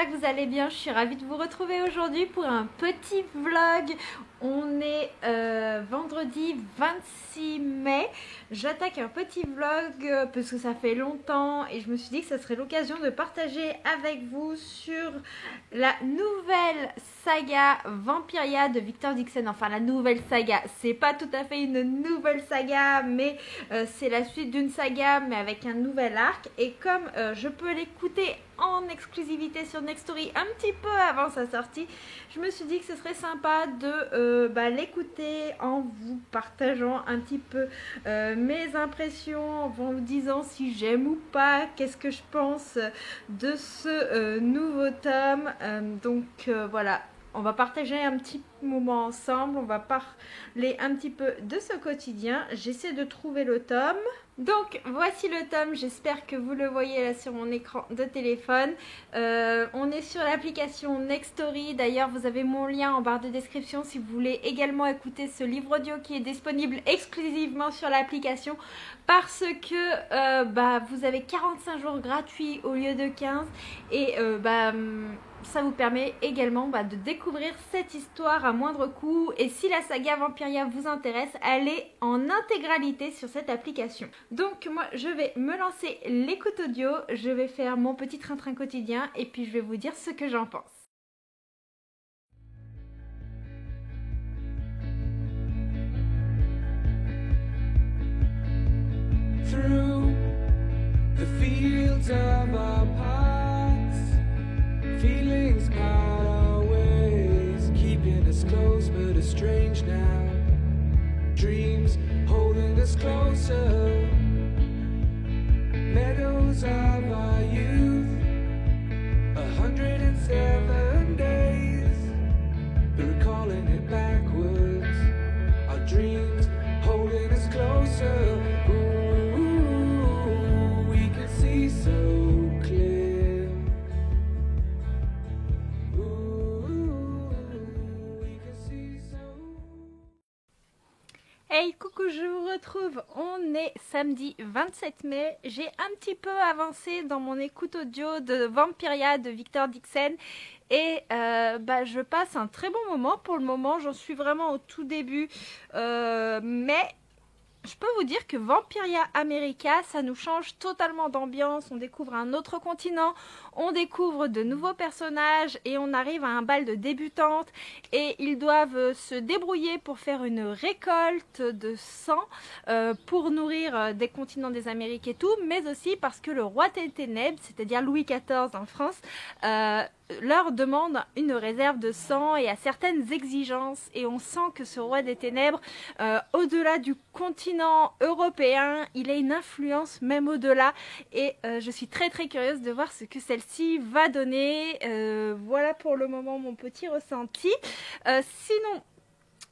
j'espère que vous allez bien. Je suis ravie de vous retrouver aujourd'hui pour un petit vlog. On est vendredi 26 mai. J'attaque un petit vlog parce que ça fait longtemps et je me suis dit que ça serait l'occasion de partager avec vous sur la nouvelle saga Vampiria de Victor Dixon. Enfin, la nouvelle saga, c'est pas tout à fait une nouvelle saga, mais c'est la suite d'une saga mais avec un nouvel arc. Et comme je peux l'écouter en exclusivité sur Nextory un petit peu avant sa sortie, je me suis dit que ce serait sympa de l'écouter en vous partageant un petit peu mes impressions, en vous disant si j'aime ou pas, qu'est-ce que je pense de ce nouveau tome. Voilà, on va partager un petit moment ensemble, on va parler un petit peu de ce quotidien. J'essaie de trouver le tome. Donc voici le tome, j'espère que vous le voyez là sur mon écran de téléphone. On est sur l'application Nextory, d'ailleurs vous avez mon lien en barre de description si vous voulez également écouter ce livre audio qui est disponible exclusivement sur l'application, parce que vous avez 45 jours gratuits au lieu de 15 et ça vous permet également de découvrir cette histoire à moindre coût. Et si la saga Vampiria vous intéresse, elle est en intégralité sur cette application. Donc moi je vais me lancer l'écoute audio, je vais faire mon petit train-train quotidien et puis je vais vous dire ce que j'en pense. Through the fields of our paths, feelings part our ways, keeping us close but estranged now. Dreams holding us closer, meadows of our youth, 107 days, but recalling it backwards. Our dreams holding us closer. Ooh, we can see so clear. Hey, coucou, je vous retrouve. On est samedi 27 mai. J'ai un petit peu avancé dans mon écoute audio de Vampiria de Victor Dixon et je passe un très bon moment. Pour le moment, j'en suis vraiment au tout début, mais je peux vous dire que Vampiria America, ça nous change totalement d'ambiance. On découvre un autre continent, on découvre de nouveaux personnages et on arrive à un bal de débutantes et ils doivent se débrouiller pour faire une récolte de sang pour nourrir des continents des Amériques et tout, mais aussi parce que le roi des ténèbres, c'est-à-dire Louis XIV en France, leur demande une réserve de sang et a certaines exigences, et on sent que ce roi des ténèbres, au-delà du continent européen, il a une influence même au-delà, et je suis très très curieuse de voir ce que celle-ci va donner. Voilà pour le moment mon petit ressenti. Sinon,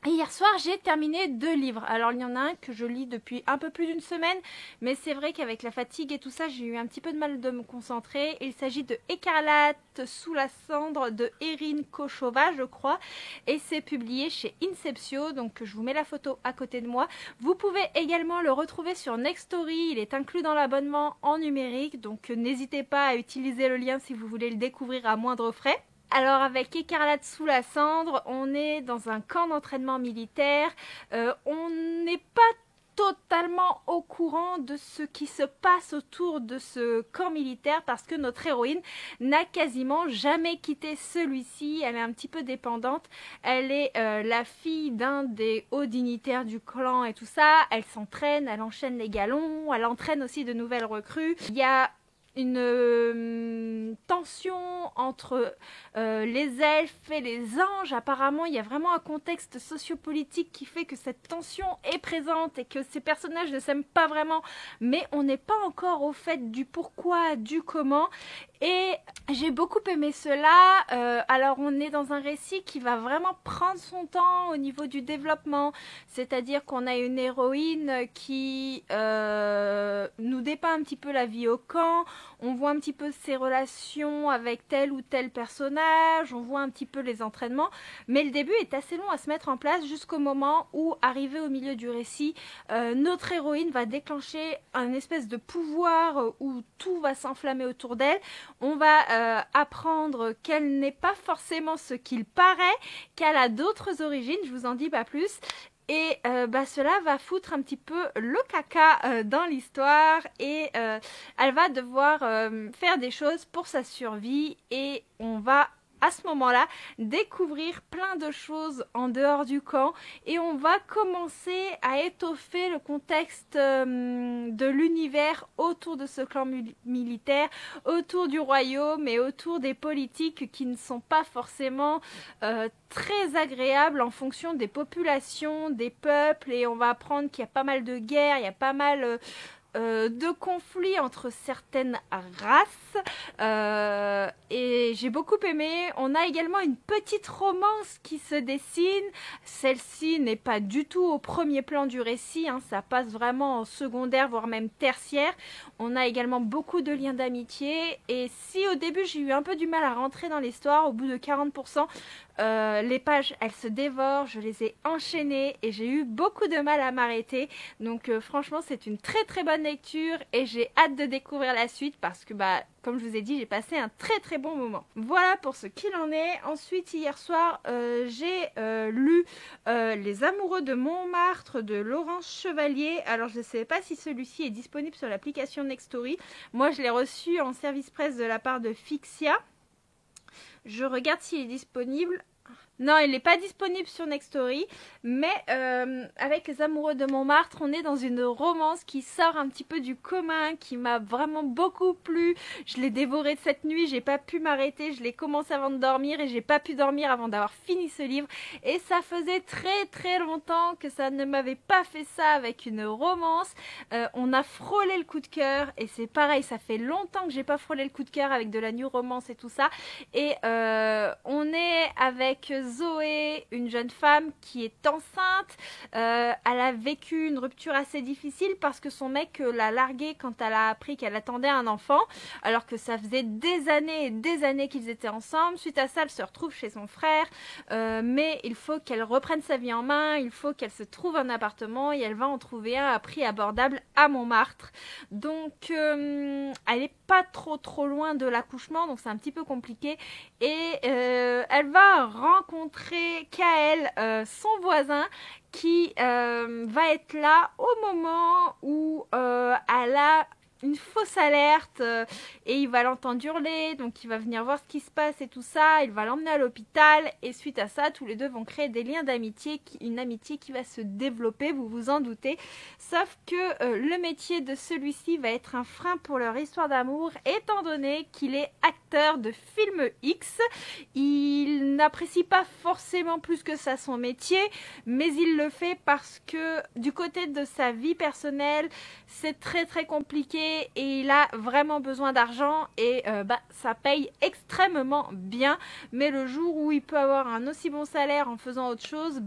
hier soir, j'ai terminé 2 livres. Alors, il y en a un que je lis depuis un peu plus d'une semaine, mais c'est vrai qu'avec la fatigue et tout ça, j'ai eu un petit peu de mal de me concentrer. Il s'agit de Écarlate sous la cendre de Erin Kochova, je crois, et c'est publié chez Inceptio, donc je vous mets la photo à côté de moi. Vous pouvez également le retrouver sur Nextory, il est inclus dans l'abonnement en numérique, donc n'hésitez pas à utiliser le lien si vous voulez le découvrir à moindre frais. Alors avec Écarlate sous la cendre, on est dans un camp d'entraînement militaire, on n'est pas totalement au courant de ce qui se passe autour de ce camp militaire parce que notre héroïne n'a quasiment jamais quitté celui-ci. Elle est un petit peu dépendante, elle est la fille d'un des hauts dignitaires du clan et tout ça, elle s'entraîne, elle enchaîne les galons, elle entraîne aussi de nouvelles recrues. Il y a une tension entre les elfes et les anges. Apparemment il y a vraiment un contexte sociopolitique qui fait que cette tension est présente et que ces personnages ne s'aiment pas vraiment, mais on n'est pas encore au fait du pourquoi, du comment, et j'ai beaucoup aimé cela. Alors on est dans un récit qui va vraiment prendre son temps au niveau du développement, c'est-à-dire qu'on a une héroïne qui nous dépeint un petit peu la vie au camp, on voit un petit peu ses relations avec tel ou tel personnage, on voit un petit peu les entraînements, mais le début est assez long à se mettre en place jusqu'au moment où, arrivé au milieu du récit, notre héroïne va déclencher un espèce de pouvoir où tout va s'enflammer autour d'elle. On va apprendre qu'elle n'est pas forcément ce qu'il paraît, qu'elle a d'autres origines, je vous en dis pas plus. Et cela va foutre un petit peu le caca dans l'histoire et elle va devoir faire des choses pour sa survie et on va à ce moment-là découvrir plein de choses en dehors du camp et on va commencer à étoffer le contexte de l'univers autour de ce clan militaire, autour du royaume et autour des politiques qui ne sont pas forcément très agréables en fonction des populations, des peuples et on va apprendre qu'il y a pas mal de guerres, il y a pas mal de conflits entre certaines races et j'ai beaucoup aimé. On a également une petite romance qui se dessine. Celle-ci n'est pas du tout au premier plan du récit, hein, ça passe vraiment en secondaire voire même tertiaire. On a également beaucoup de liens d'amitié et si au début j'ai eu un peu du mal à rentrer dans l'histoire, au bout de 40%, les pages elles se dévorent, je les ai enchaînées et j'ai eu beaucoup de mal à m'arrêter. Donc franchement c'est une très très bonne lecture et j'ai hâte de découvrir la suite parce que comme je vous ai dit, j'ai passé un très très bon moment. Voilà pour ce qu'il en est. Ensuite, hier soir, j'ai lu Les Amoureux de Montmartre de Laurence Chevalier. Alors, je ne sais pas si celui-ci est disponible sur l'application Nextory. Moi, je l'ai reçu en service presse de la part de Fixia. Je regarde s'il est disponible. Non, il n'est pas disponible sur Nextory, mais avec Les Amoureux de Montmartre, on est dans une romance qui sort un petit peu du commun, qui m'a vraiment beaucoup plu. Je l'ai dévoré cette nuit, j'ai pas pu m'arrêter, je l'ai commencé avant de dormir et j'ai pas pu dormir avant d'avoir fini ce livre. Et ça faisait très très longtemps que ça ne m'avait pas fait ça avec une romance. On a frôlé le coup de cœur et c'est pareil, ça fait longtemps que j'ai pas frôlé le coup de cœur avec de la new romance et tout ça. Et on est avec Zoé, une jeune femme qui est enceinte. Elle a vécu une rupture assez difficile parce que son mec l'a larguée quand elle a appris qu'elle attendait un enfant, alors que ça faisait des années et des années qu'ils étaient ensemble. Suite à ça, elle se retrouve chez son frère, mais il faut qu'elle reprenne sa vie en main, il faut qu'elle se trouve un appartement et elle va en trouver un à prix abordable à Montmartre. Donc, elle n'est pas trop loin de l'accouchement, donc c'est un petit peu compliqué. Et elle va rencontrer Kael, son voisin, qui va être là au moment où elle a une fausse alerte et il va l'entendre hurler, donc il va venir voir ce qui se passe et tout ça, il va l'emmener à l'hôpital et suite à ça, tous les deux vont créer des liens d'amitié, une amitié qui va se développer, vous vous en doutez, sauf que le métier de celui-ci va être un frein pour leur histoire d'amour, étant donné qu'il est acteur de film X. Il n'apprécie pas forcément plus que ça son métier, mais il le fait parce que du côté de sa vie personnelle, c'est très très compliqué et il a vraiment besoin d'argent et ça paye extrêmement bien, mais le jour où il peut avoir un aussi bon salaire en faisant autre chose,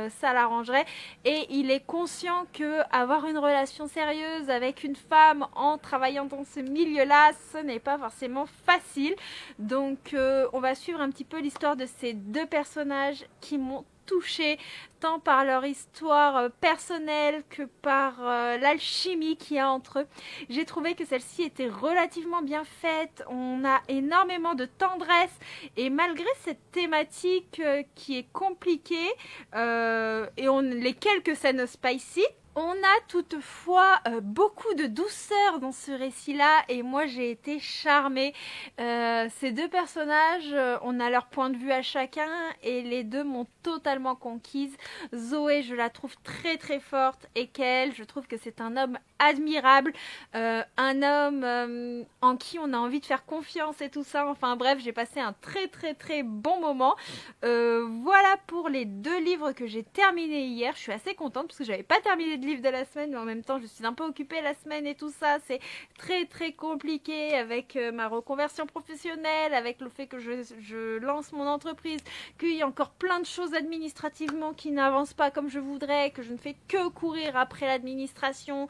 ça l'arrangerait et il est conscient que avoir une relation sérieuse avec une femme en travaillant dans ce milieu-là, ce n'est pas forcément facile. Donc on va suivre un petit peu l'histoire de ces deux personnages qui m'ont touchée tant par leur histoire personnelle que par l'alchimie qu'il y a entre eux. J'ai trouvé que celle-ci était relativement bien faite, on a énormément de tendresse et malgré cette thématique qui est compliquée et les quelques scènes spicy, on a toutefois beaucoup de douceur dans ce récit-là et moi j'ai été charmée. Ces deux personnages, on a leur point de vue à chacun et les deux m'ont totalement conquise. Zoé, je la trouve très très forte et Kael, je trouve que c'est un homme admirable, un homme en qui on a envie de faire confiance et tout ça. Enfin bref, j'ai passé un très très très bon moment. Voilà pour les deux livres que j'ai terminés hier. Je suis assez contente parce que j'avais pas terminé de livre de la semaine, mais en même temps je suis un peu occupée la semaine et tout ça. C'est très très compliqué avec ma reconversion professionnelle, avec le fait que je lance mon entreprise, qu'il y a encore plein de choses administrativement qui n'avancent pas comme je voudrais, que je ne fais que courir après l'administration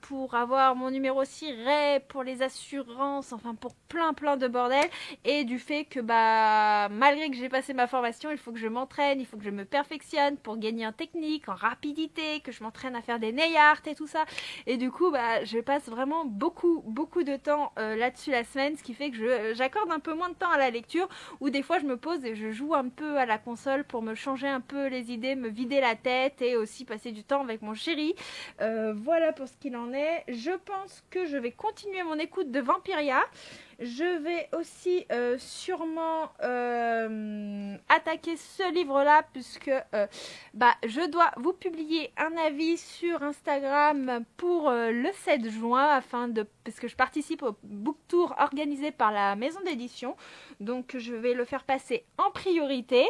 pour avoir mon numéro SIRET, pour les assurances, enfin pour plein de bordel, et du fait que malgré que j'ai passé ma formation, il faut que je m'entraîne, il faut que je me perfectionne pour gagner en technique, en rapidité, que je m'entraîne m'entraîne à faire des nail art et tout ça. Et du coup, bah, je passe vraiment beaucoup de temps là-dessus la semaine, ce qui fait que j'accorde un peu moins de temps à la lecture, ou des fois je me pose et je joue un peu à la console pour me changer un peu les idées, me vider la tête et aussi passer du temps avec mon chéri. Voilà pour ce qu'il en est. Je pense que je vais continuer mon écoute de Vampiria. Je vais aussi sûrement attaquer ce livre-là puisque je dois vous publier un avis sur Instagram pour le 7 juin parce que je participe au book tour organisé par la maison d'édition. Donc je vais le faire passer en priorité.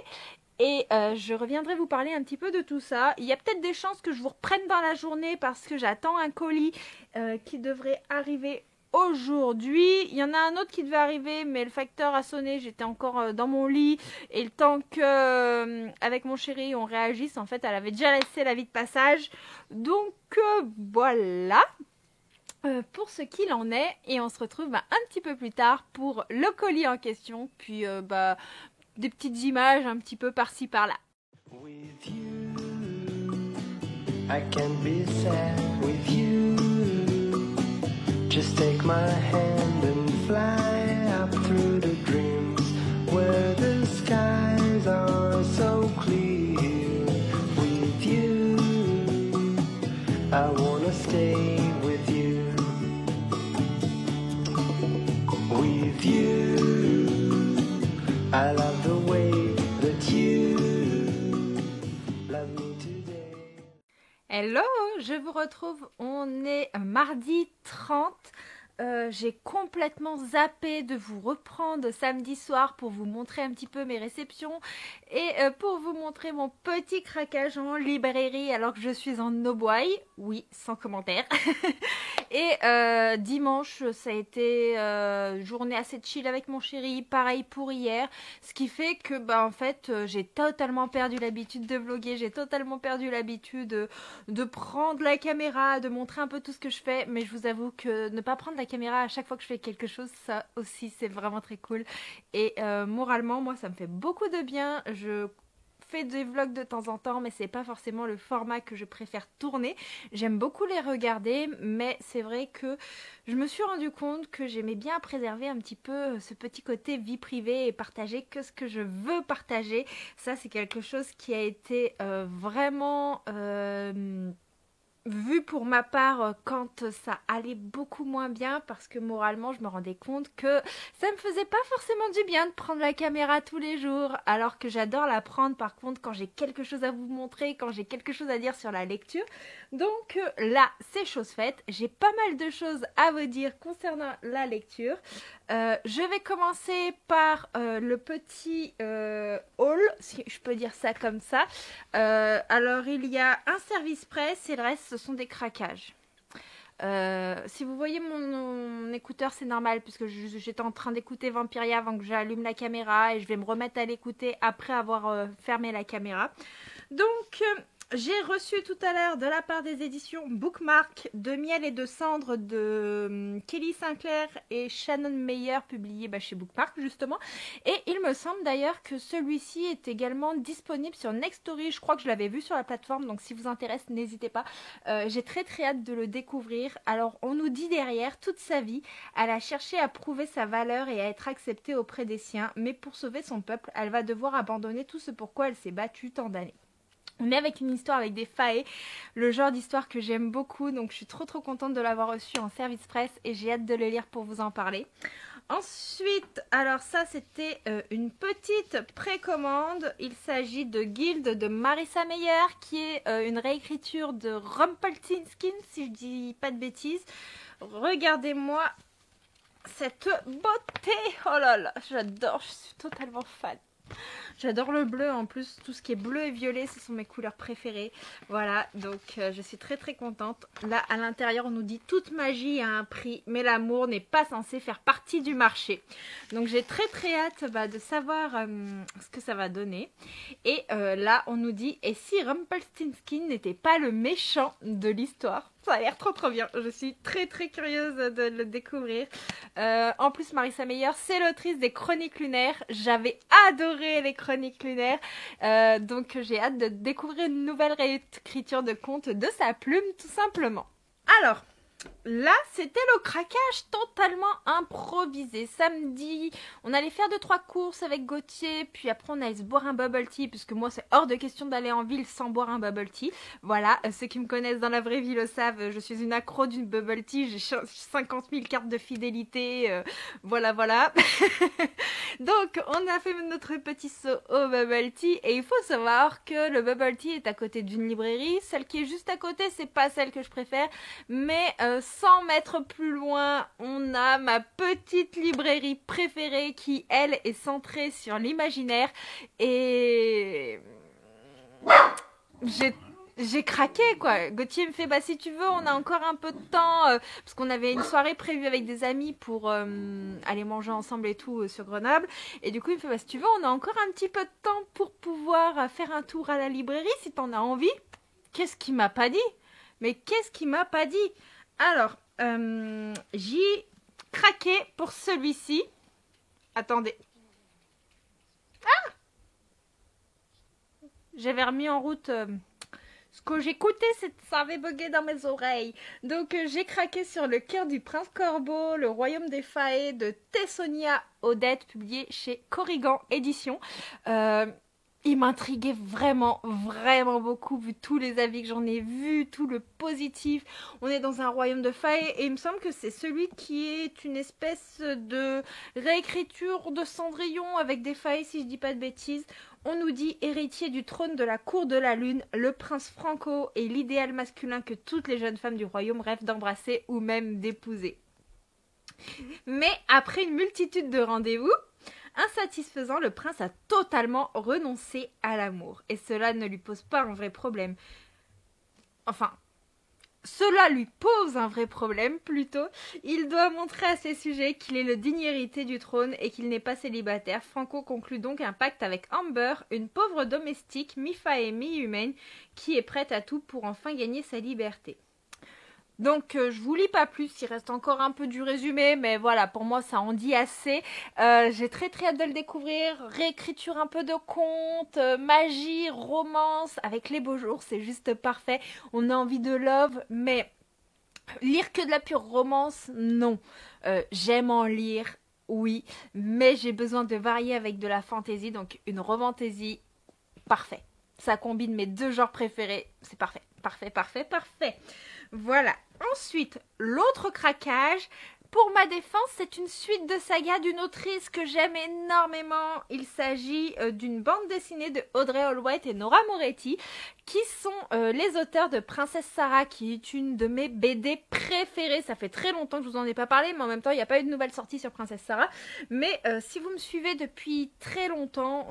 Et je reviendrai vous parler un petit peu de tout ça. Il y a peut-être des chances que je vous reprenne dans la journée parce que j'attends un colis qui devrait arriver aujourd'hui. Il y en a un autre qui devait arriver, mais le facteur a sonné. J'étais encore dans mon lit. Et le temps que, avec mon chéri, on réagisse, en fait, elle avait déjà laissé l'avis de passage. Donc, voilà. Pour ce qu'il en est. Et on se retrouve un petit peu plus tard pour le colis en question. Puis, des petites images un petit peu par-ci par-là. With you, I can be sad with you. Just take my hand and fly up through the dreams where the skies are so clear. With you, I wanna stay with you. With you, I love the way that you love me today. Hello, je vous retrouve, on est mardi 30. J'ai complètement zappé de vous reprendre samedi soir pour vous montrer un petit peu mes réceptions et pour vous montrer mon petit craquage en librairie alors que je suis en Aubois. Oui, sans commentaire. Et dimanche, ça a été journée assez chill avec mon chéri, pareil pour hier, ce qui fait que en fait j'ai totalement perdu l'habitude de vlogger, j'ai totalement perdu l'habitude de prendre la caméra, de montrer un peu tout ce que je fais, mais je vous avoue que ne pas prendre la caméra à chaque fois que je fais quelque chose, ça aussi c'est vraiment très cool. Et moralement, moi ça me fait beaucoup de bien. Je fais des vlogs de temps en temps, mais c'est pas forcément le format que je préfère tourner. J'aime beaucoup les regarder, mais c'est vrai que je me suis rendu compte que j'aimais bien préserver un petit peu ce petit côté vie privée et partager que ce que je veux partager. Ça, c'est quelque chose qui a été vraiment vu pour ma part quand ça allait beaucoup moins bien, parce que moralement je me rendais compte que ça me faisait pas forcément du bien de prendre la caméra tous les jours, alors que j'adore la prendre par contre quand j'ai quelque chose à vous montrer, quand j'ai quelque chose à dire sur la lecture. Donc là c'est chose faite, j'ai pas mal de choses à vous dire concernant la lecture. Je vais commencer par le petit haul, si je peux dire ça comme ça. Alors il y a un service presse et le reste ce sont des craquages. Si vous voyez mon écouteur, c'est normal puisque j'étais en train d'écouter Vampiria avant que j'allume la caméra et je vais me remettre à l'écouter après avoir fermé la caméra. Donc j'ai reçu tout à l'heure de la part des éditions Bookmark de Miel et de Cendre de Kelly Sinclair et Shannon Meyer, publié chez Bookmark justement. Et il me semble d'ailleurs que celui-ci est également disponible sur Nextory. Je crois que je l'avais vu sur la plateforme, donc si vous intéresse, n'hésitez pas. J'ai très hâte de le découvrir. Alors on nous dit derrière, toute sa vie, elle a cherché à prouver sa valeur et à être acceptée auprès des siens. Mais pour sauver son peuple, elle va devoir abandonner tout ce pourquoi elle s'est battue tant d'années. On est avec une histoire avec des failles, le genre d'histoire que j'aime beaucoup, donc je suis trop contente de l'avoir reçu en service presse et j'ai hâte de le lire pour vous en parler. Ensuite, alors ça c'était une petite précommande, il s'agit de Guild de Marissa Meyer qui est une réécriture de Rumpelstiltskin si je dis pas de bêtises. Regardez-moi cette beauté, oh là là, j'adore, je suis totalement fan. J'adore le bleu en plus, tout ce qui est bleu et violet, ce sont mes couleurs préférées. Voilà, donc je suis très contente. Là, à l'intérieur, on nous dit toute magie a un prix, mais l'amour n'est pas censé faire partie du marché. Donc j'ai très hâte de savoir ce que ça va donner. Et là, on nous dit, et si Rumpelstiltskin n'était pas le méchant de l'histoire ? Ça a l'air trop bien. Je suis très curieuse de le découvrir. En plus, Marissa Meyer, c'est l'autrice des Chroniques lunaires. J'avais adoré les Chroniques lunaires. Donc j'ai hâte de découvrir une nouvelle réécriture de conte de sa plume, tout simplement. Alors, là, c'était le craquage totalement improvisé. Samedi, on allait faire 2-3 courses avec Gauthier, puis après on allait se boire un bubble tea, puisque moi c'est hors de question d'aller en ville sans boire un bubble tea. Voilà, ceux qui me connaissent dans la vraie vie le savent, je suis une accro d'une bubble tea, j'ai 50 000 cartes de fidélité, voilà. Donc, on a fait notre petit saut au bubble tea, et il faut savoir que le bubble tea est à côté d'une librairie. Celle qui est juste à côté, c'est pas celle que je préfère, mais 100 mètres plus loin, on a ma petite librairie préférée qui, elle, est centrée sur l'imaginaire. Et j'ai craqué, quoi. Gauthier me fait, bah si tu veux, on a encore un peu de temps, parce qu'on avait une soirée prévue avec des amis pour aller manger ensemble et tout sur Grenoble. Et du coup, il me fait, bah si tu veux, on a encore un petit peu de temps pour pouvoir faire un tour à la librairie, si t'en as envie. Qu'est-ce qu'il m'a pas dit? Mais qu'est-ce qu'il m'a pas dit? Alors, j'y craqué pour celui-ci. Attendez. Ah! J'avais remis en route ce que j'écoutais, ça avait bugué dans mes oreilles. Donc, j'ai craqué sur Le Cœur du Prince Corbeau, Le Royaume des Faées de Tessonia Odette, publié chez Corrigan Éditions. Il m'intriguait vraiment beaucoup, vu tous les avis que j'en ai vus, tout le positif. On est dans un royaume de failles et il me semble que c'est celui qui est une espèce de réécriture de Cendrillon avec des failles, si je dis pas de bêtises. On nous dit héritier du trône de la cour de la lune, le prince Franco est l'idéal masculin que toutes les jeunes femmes du royaume rêvent d'embrasser ou même d'épouser. Mais après une multitude de rendez-vous, insatisfaisant, le prince a totalement renoncé à l'amour. Et cela ne lui pose pas un vrai problème. Enfin, cela lui pose un vrai problème, plutôt. Il doit montrer à ses sujets qu'il est le digne héritier du trône et qu'il n'est pas célibataire. Franco conclut donc un pacte avec Amber, une pauvre domestique, mi-fae mi-humaine, qui est prête à tout pour enfin gagner sa liberté. Donc, je vous lis pas plus, il reste encore un peu du résumé, mais voilà, pour moi, ça en dit assez. J'ai très hâte de le découvrir. Réécriture un peu de contes, magie, romance, avec les beaux jours, c'est juste parfait. On a envie de love, mais lire que de la pure romance, non. J'aime en lire, oui, mais j'ai besoin de varier avec de la fantaisie, donc une romantaisie, parfait. Ça combine mes deux genres préférés, c'est parfait. Voilà. Ensuite, l'autre craquage. Pour ma défense, c'est une suite de sagas d'une autrice que j'aime énormément. Il s'agit d'une bande dessinée de Audrey Holwright et Nora Moretti, qui sont les auteurs de Princesse Sarah, qui est une de mes BD préférées. Ça fait très longtemps que je vous en ai pas parlé, mais en même temps, il n'y a pas eu de nouvelle sortie sur Princesse Sarah. Mais si vous me suivez depuis très longtemps,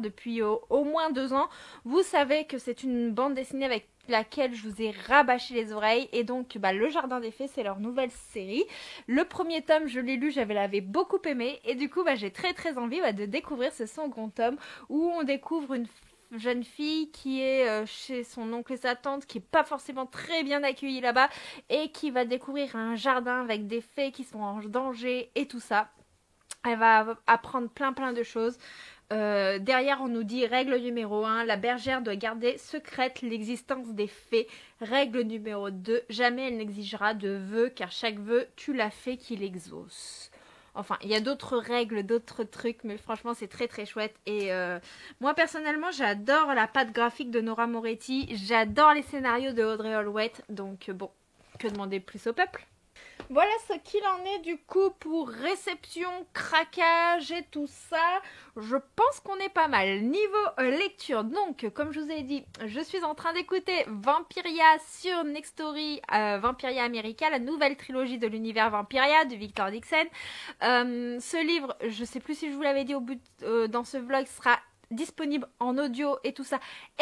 depuis au moins 2 ans, vous savez que c'est une bande dessinée avec laquelle je vous ai rabâché les oreilles, et donc Le Jardin des Fées, c'est leur nouvelle série. Le premier tome, je l'ai lu, l'avais beaucoup aimé, et du coup j'ai très envie de découvrir ce second tome où on découvre une jeune fille qui est chez son oncle et sa tante, qui est pas forcément très bien accueillie là-bas, et qui va découvrir un jardin avec des fées qui sont en danger et tout ça. Elle va apprendre plein de choses. Derrière, on nous dit règle numéro 1, la bergère doit garder secrète l'existence des fées. Règle numéro 2, jamais elle n'exigera de vœux, car chaque vœu tue la fée qui l'exauce. Enfin, il y a d'autres règles, d'autres trucs, mais franchement, c'est très chouette. Et moi, personnellement, j'adore la patte graphique de Nora Moretti. J'adore les scénarios de Audrey Holwright. Donc, bon, que demander plus au peuple ? Voilà ce qu'il en est du coup pour réception, craquage et tout ça. Je pense qu'on est pas mal. Niveau lecture, donc comme je vous ai dit, je suis en train d'écouter Vampiria sur Nextory, Vampiria America, la nouvelle trilogie de l'univers Vampiria de Victor Dixon. Ce livre, je sais plus si je vous l'avais dit dans ce vlog, sera disponible en audio et tout ça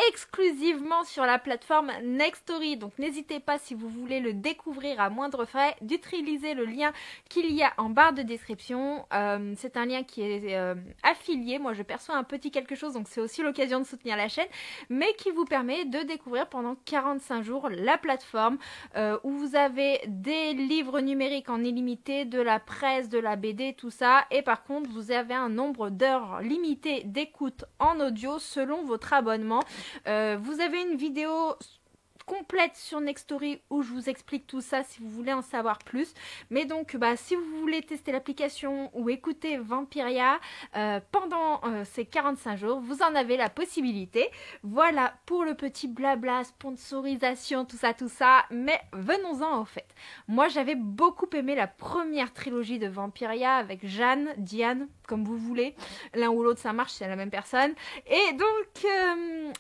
exclusivement sur la plateforme Nextory. Donc n'hésitez pas, si vous voulez le découvrir à moindre frais, d'utiliser le lien qu'il y a en barre de description. C'est un lien qui est affilié. Moi je perçois un petit quelque chose, donc c'est aussi l'occasion de soutenir la chaîne, mais qui vous permet de découvrir pendant 45 jours la plateforme où vous avez des livres numériques en illimité, de la presse, de la BD, tout ça. Et par contre, vous avez un nombre d'heures limité d'écoute en audio selon votre abonnement. Vous avez une vidéo complète sur Nextory où je vous explique tout ça si vous voulez en savoir plus. Mais donc si vous voulez tester l'application ou écouter Vampiria pendant ces 45 jours, vous en avez la possibilité. Voilà pour le petit blabla, sponsorisation, tout ça. Mais venons-en au fait. Moi j'avais beaucoup aimé la première trilogie de Vampiria avec Jeanne, Diane, comme vous voulez. L'un ou l'autre ça marche, c'est la même personne. Et donc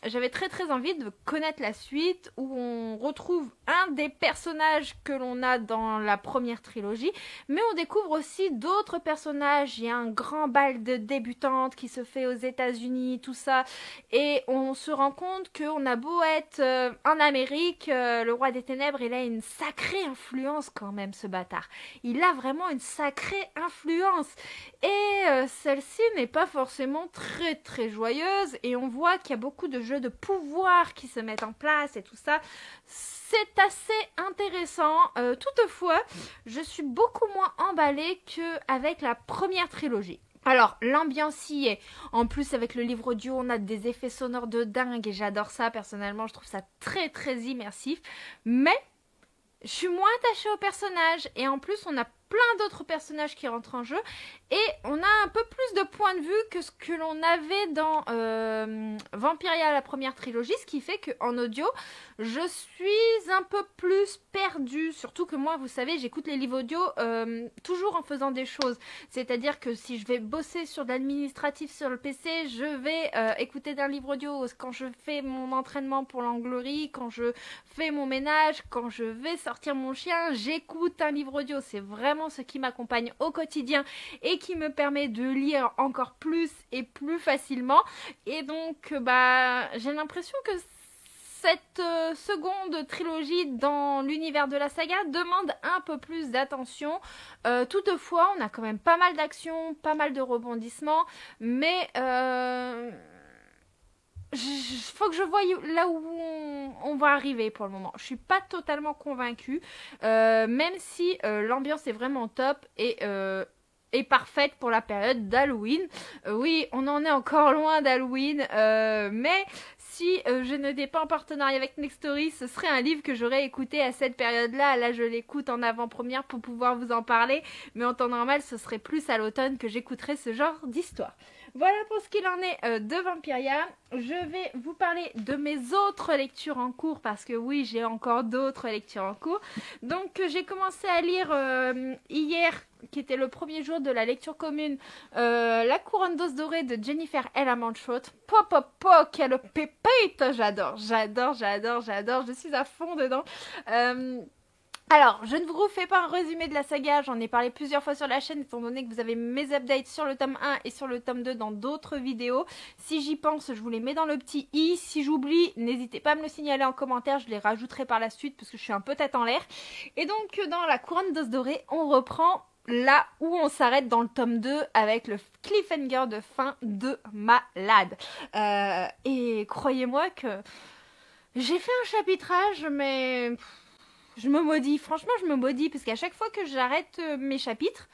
j'avais très envie de connaître la suite où on retrouve un des personnages que l'on a dans la première trilogie, mais on découvre aussi d'autres personnages. Il y a un grand bal de débutantes qui se fait aux États-Unis, tout ça, et on se rend compte qu'on a beau être en Amérique, le roi des ténèbres, il a une sacrée influence quand même, ce bâtard. Il a vraiment une sacrée influence, et celle-ci n'est pas forcément très joyeuse, et on voit qu'il y a beaucoup de jeux de pouvoir qui se mettent en place et tout ça. C'est assez intéressant. Toutefois, je suis beaucoup moins emballée qu'avec la première trilogie. Alors, l'ambiance y est. En plus, avec le livre audio, on a des effets sonores de dingue et j'adore ça. Personnellement, je trouve ça très immersif. Mais je suis moins attachée au personnage. Et en plus, on a plein d'autres personnages qui rentrent en jeu et on a un peu plus de points de vue que ce que l'on avait dans Vampiria, la première trilogie, ce qui fait qu'en audio je suis un peu plus perdue, surtout que moi vous savez j'écoute les livres audio toujours en faisant des choses, c'est-à-dire que si je vais bosser sur de l'administratif sur le PC, je vais écouter d'un livre audio quand je fais mon entraînement pour l'anglerie, quand je fais mon ménage, quand je vais sortir mon chien, j'écoute un livre audio. C'est vraiment ce qui m'accompagne au quotidien et qui me permet de lire encore plus et plus facilement. Et donc j'ai l'impression que cette seconde trilogie dans l'univers de la saga demande un peu plus d'attention. Toutefois, on a quand même pas mal d'actions, pas mal de rebondissements, mais faut que je voie là où on va arriver pour le moment. Je suis pas totalement convaincue, même si l'ambiance est vraiment top et parfaite pour la période d'Halloween. Oui, on en est encore loin d'Halloween, mais si je n'étais pas en partenariat avec Nextory, ce serait un livre que j'aurais écouté à cette période-là. Là, je l'écoute en avant-première pour pouvoir vous en parler, mais en temps normal, ce serait plus à l'automne que j'écouterais ce genre d'histoire. Voilà pour ce qu'il en est de Vampiria. Je vais vous parler de mes autres lectures en cours parce que oui, j'ai encore d'autres lectures en cours. Donc j'ai commencé à lire hier, qui était le premier jour de la lecture commune, La couronne d'os dorée de Jennifer L. Amanshot. Quelle pépite! J'adore, je suis à fond dedans. Alors, je ne vous refais pas un résumé de la saga, j'en ai parlé plusieurs fois sur la chaîne étant donné que vous avez mes updates sur le tome 1 et sur le tome 2 dans d'autres vidéos. Si j'y pense, je vous les mets dans le petit i. Si j'oublie, n'hésitez pas à me le signaler en commentaire, je les rajouterai par la suite parce que je suis un peu tête en l'air. Et donc, dans La couronne d'os dorée, on reprend là où on s'arrête dans le tome 2 avec le cliffhanger de fin de malade. Et croyez-moi que j'ai fait un chapitrage, mais je me maudis, franchement je me maudis parce qu'à chaque fois que j'arrête mes chapitres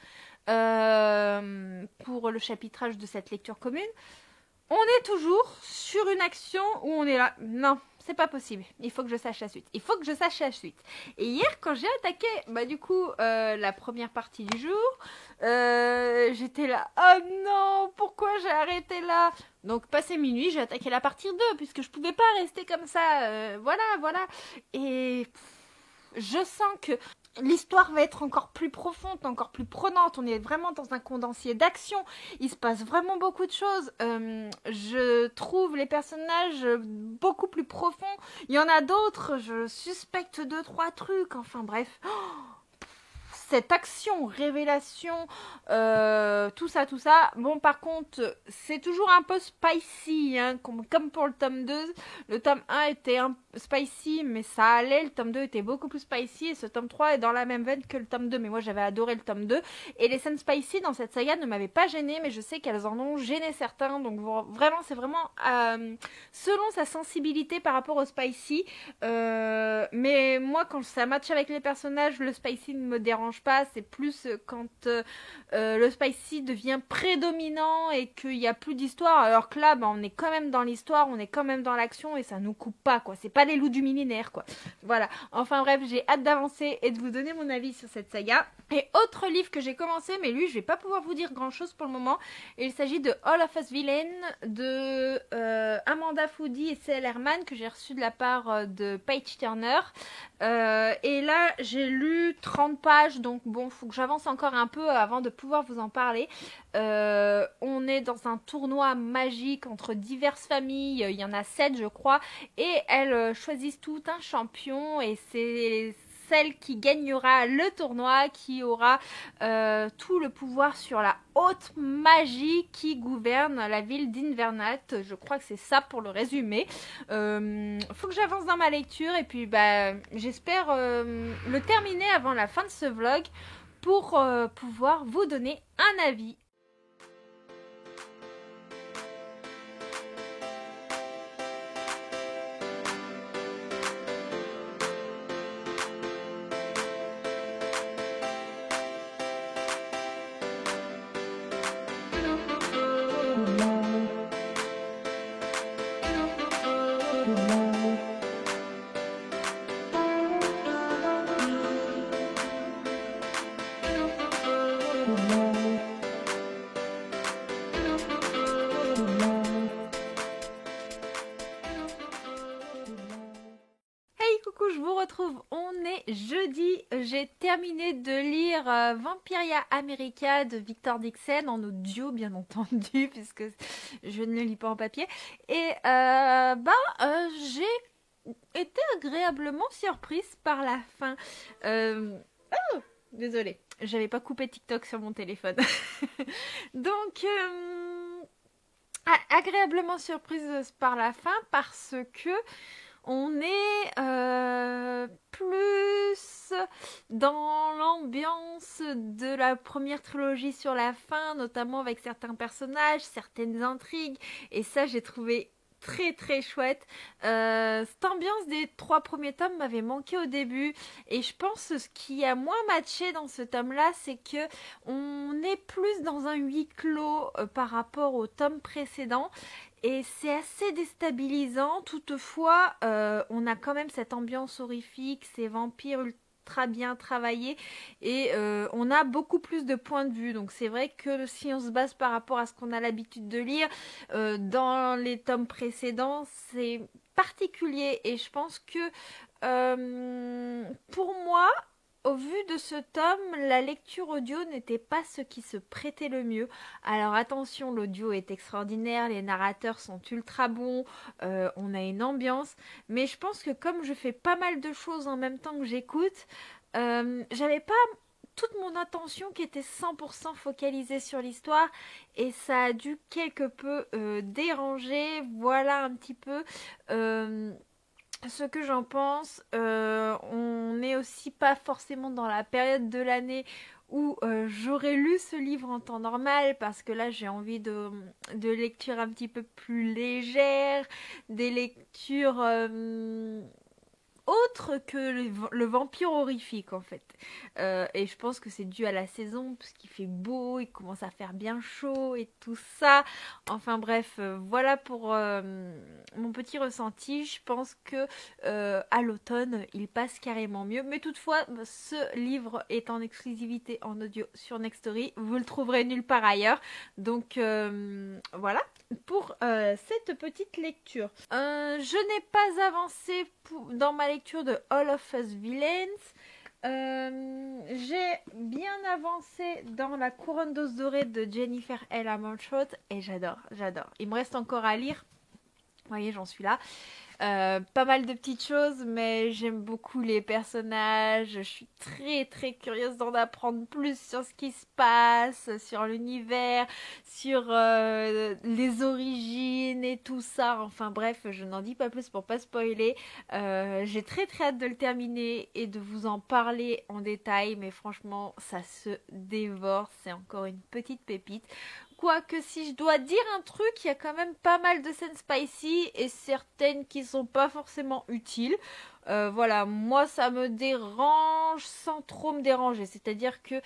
pour le chapitrage de cette lecture commune, on est toujours sur une action où on est là, non, c'est pas possible, il faut que je sache la suite, Et hier quand j'ai attaqué la première partie du jour, j'étais là, oh non, pourquoi j'ai arrêté là? Donc passé minuit, j'ai attaqué la partie 2 puisque je pouvais pas rester comme ça, voilà, et je sens que l'histoire va être encore plus profonde, encore plus prenante. On est vraiment dans un condensier d'action. Il se passe vraiment beaucoup de choses. Je trouve les personnages beaucoup plus profonds. Il y en a d'autres. Je suspecte 2-3 trucs. Enfin bref. cette action, révélation, tout ça. Bon, par contre, c'est toujours un peu spicy, hein, comme pour le tome 2. Le tome 1 était un spicy, mais ça allait. Le tome 2 était beaucoup plus spicy, et ce tome 3 est dans la même veine que le tome 2. Mais moi, j'avais adoré le tome 2. Et les scènes spicy dans cette saga ne m'avaient pas gênée, mais je sais qu'elles en ont gêné certains. Donc, vraiment, c'est vraiment selon sa sensibilité par rapport au spicy. Mais moi, quand ça match avec les personnages, le spicy ne me dérange pas. C'est plus quand le spicy devient prédominant et qu'il n'y a plus d'histoire. Alors que là, on est quand même dans l'histoire, on est quand même dans l'action et ça nous coupe pas, quoi. C'est pas les loups du millénaire, quoi. Voilà. Enfin bref, j'ai hâte d'avancer et de vous donner mon avis sur cette saga. Et autre livre que j'ai commencé, mais lui, je vais pas pouvoir vous dire grand chose pour le moment. Il s'agit de All of Us Villain de Amanda Foody et C.L. Herman que j'ai reçu de la part de Page Turner. Et là, j'ai lu 30 pages, donc bon, faut que j'avance encore un peu avant de pouvoir vous en parler. On est dans un tournoi magique entre diverses familles, il y en a 7 je crois, et elles choisissent tout un champion, et c'est celle qui gagnera le tournoi qui aura tout le pouvoir sur la haute magie qui gouverne la ville d'Invernat. Je crois que c'est ça pour le résumé. Faut que j'avance dans ma lecture et puis j'espère le terminer avant la fin de ce vlog pour pouvoir vous donner un avis. Coucou, je vous retrouve, on est jeudi, j'ai terminé de lire Vampiria America de Victor Dixon en audio bien entendu puisque je ne le lis pas en papier et j'ai été agréablement surprise par la fin. Oh, désolée, j'avais pas coupé TikTok sur mon téléphone. Donc agréablement surprise par la fin parce que on est plus dans l'ambiance de la première trilogie sur la fin, notamment avec certains personnages, certaines intrigues, et ça j'ai trouvé très très chouette. Cette ambiance des 3 premiers tomes m'avait manqué au début, et je pense que ce qui a moins matché dans ce tome là, c'est que on est plus dans un huis clos par rapport au tome précédent. Et c'est assez déstabilisant, toutefois, on a quand même cette ambiance horrifique, ces vampires ultra bien travaillés, et on a beaucoup plus de points de vue. Donc c'est vrai que si on se base par rapport à ce qu'on a l'habitude de lire, dans les tomes précédents, c'est particulier. Et je pense que pour moi, au vu de ce tome, la lecture audio n'était pas ce qui se prêtait le mieux. Alors attention, l'audio est extraordinaire, les narrateurs sont ultra bons, on a une ambiance, mais je pense que comme je fais pas mal de choses en même temps que j'écoute, j'avais pas toute mon attention qui était 100% focalisée sur l'histoire, et ça a dû quelque peu déranger. Voilà un petit peu ce que j'en pense. On n'est aussi pas forcément dans la période de l'année où j'aurais lu ce livre en temps normal, parce que là j'ai envie de lectures un petit peu plus légères, des lectures autre que le vampire horrifique en fait. Et je pense que c'est dû à la saison, parce qu'il fait beau, il commence à faire bien chaud et tout ça. Enfin bref, voilà pour mon petit ressenti. Je pense que à l'automne, il passe carrément mieux. Mais toutefois, ce livre est en exclusivité en audio sur Nextory. Vous le trouverez nulle part ailleurs. Donc voilà pour cette petite lecture. Je n'ai pas avancé dans ma lecture de All of Us Villains. J'ai bien avancé dans La Couronne d'os dorée de Jennifer L. Armentrout et j'adore. Il me reste encore à lire. Vous voyez, j'en suis là. Pas mal de petites choses, mais j'aime beaucoup les personnages. Je suis très très curieuse d'en apprendre plus sur ce qui se passe, sur l'univers, sur les origines et tout ça. Enfin bref, je n'en dis pas plus pour pas spoiler. J'ai très très hâte de le terminer et de vous en parler en détail, mais franchement, ça se dévore. C'est encore une petite pépite. Quoique si je dois dire un truc, il y a quand même pas mal de scènes spicy et certaines qui sont pas forcément utiles. Voilà, moi ça me dérange sans trop me déranger. C'est-à-dire que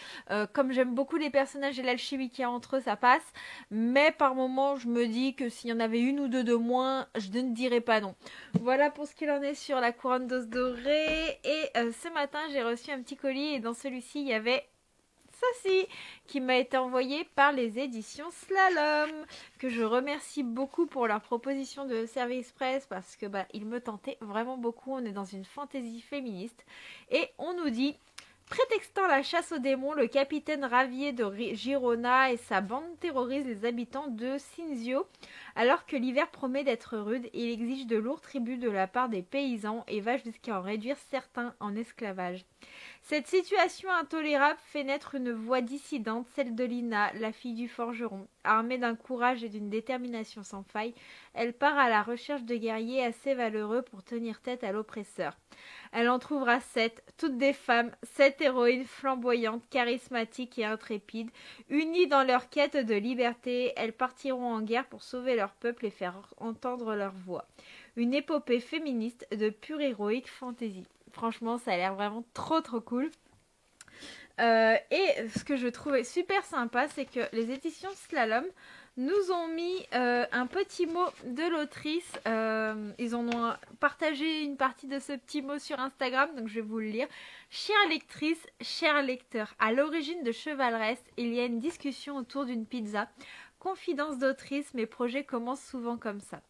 comme j'aime beaucoup les personnages et l'alchimie qu'il y a entre eux, ça passe. Mais par moments, je me dis que s'il y en avait une ou deux de moins, je ne dirais pas non. Voilà pour ce qu'il en est sur la couronne d'os doré. Et ce matin, j'ai reçu un petit colis et dans celui-ci, il y avait ceci qui m'a été envoyé par les éditions Slalom, que je remercie beaucoup pour leur proposition de service presse parce que ils me tentaient vraiment beaucoup. On est dans une fantaisie féministe et on nous dit: prétextant la chasse aux démons, le capitaine Ravier de Girona et sa bande terrorisent les habitants de Cinzio. Alors que l'hiver promet d'être rude, il exige de lourds tributs de la part des paysans et va jusqu'à en réduire certains en esclavage. Cette situation intolérable fait naître une voix dissidente, celle de Lina, la fille du forgeron. Armée d'un courage et d'une détermination sans faille, elle part à la recherche de guerriers assez valeureux pour tenir tête à l'oppresseur. Elle en trouvera 7, toutes des femmes, 7 héroïnes flamboyantes, charismatiques et intrépides. Unies dans leur quête de liberté, elles partiront en guerre pour sauver leur peuple et faire entendre leur voix. Une épopée féministe de pure héroïque fantaisie. Franchement, ça a l'air vraiment trop trop cool. Et ce que je trouvais super sympa, c'est que les éditions Slalom nous ont mis un petit mot de l'autrice. Ils en ont partagé une partie de ce petit mot sur Instagram, donc je vais vous le lire. Chère lectrice, cher lecteur, à l'origine de Chevaleresse, il y a une discussion autour d'une pizza. Confidence d'autrice, mes projets commencent souvent comme ça.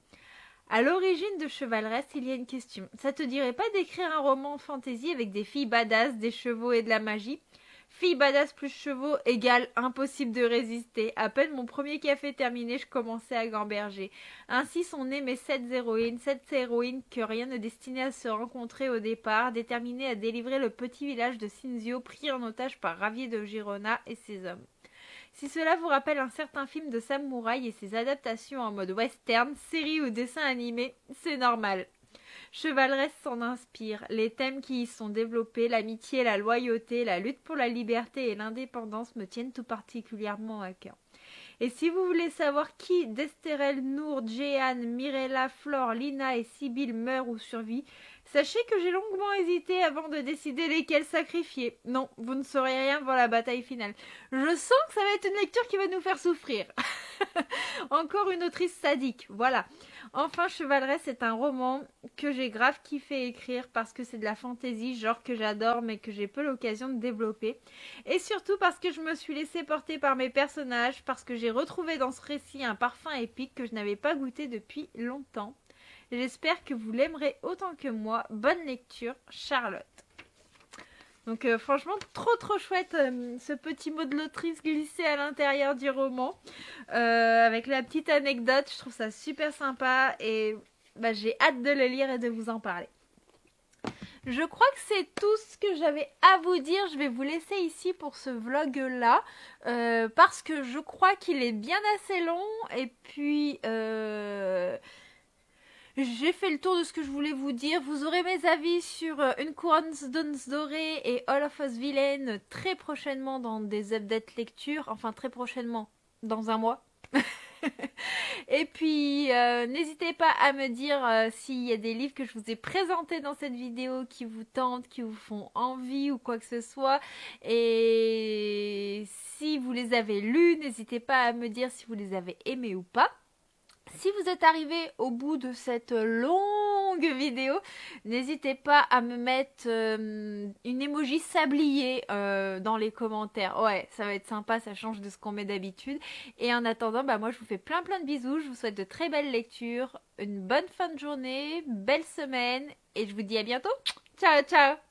À l'origine de Chevaleresse, il y a une question. Ça te dirait pas d'écrire un roman fantasy avec des filles badass, des chevaux et de la magie? Filles badass plus chevaux égale impossible de résister. À peine mon premier café terminé, je commençais à gamberger. Ainsi sont nées mes 7 héroïnes que rien ne destinait à se rencontrer au départ, déterminées à délivrer le petit village de Cinzio pris en otage par Ravier de Girona et ses hommes. Si cela vous rappelle un certain film de samouraï et ses adaptations en mode western, série ou dessin animé, c'est normal. Chevaleresse s'en inspire. Les thèmes qui y sont développés, l'amitié, la loyauté, la lutte pour la liberté et l'indépendance me tiennent tout particulièrement à cœur. Et si vous voulez savoir qui d'Estérel, Nour, Jeanne, Mirella, Flore, Lina et Sibylle meurt ou survit, sachez que j'ai longuement hésité avant de décider lesquels sacrifier. Non, vous ne saurez rien avant la bataille finale. Je sens que ça va être une lecture qui va nous faire souffrir. Encore une autrice sadique, voilà. Enfin, Chevaleresse est un roman que j'ai grave kiffé écrire parce que c'est de la fantaisie, genre que j'adore mais que j'ai peu l'occasion de développer. Et surtout parce que je me suis laissée porter par mes personnages, parce que j'ai retrouvé dans ce récit un parfum épique que je n'avais pas goûté depuis longtemps. J'espère que vous l'aimerez autant que moi. Bonne lecture, Charlotte. Donc franchement, trop trop chouette ce petit mot de l'autrice glissé à l'intérieur du roman. Avec la petite anecdote, je trouve ça super sympa et j'ai hâte de le lire et de vous en parler. Je crois que c'est tout ce que j'avais à vous dire. Je vais vous laisser ici pour ce vlog-là. Parce que je crois qu'il est bien assez long. Et puis... j'ai fait le tour de ce que je voulais vous dire. Vous aurez mes avis sur Une couronne d'os doré et All of Us Villain très prochainement dans des updates lecture. Enfin, très prochainement, dans un mois. Et puis, n'hésitez pas à me dire s'il y a des livres que je vous ai présentés dans cette vidéo qui vous tentent, qui vous font envie ou quoi que ce soit. Et si vous les avez lus, n'hésitez pas à me dire si vous les avez aimés ou pas. Si vous êtes arrivé au bout de cette longue vidéo, n'hésitez pas à me mettre une emoji sablier dans les commentaires. Ouais, ça va être sympa, ça change de ce qu'on met d'habitude. Et en attendant, moi je vous fais plein de bisous. Je vous souhaite de très belles lectures, une bonne fin de journée, belle semaine et je vous dis à bientôt. Ciao, ciao!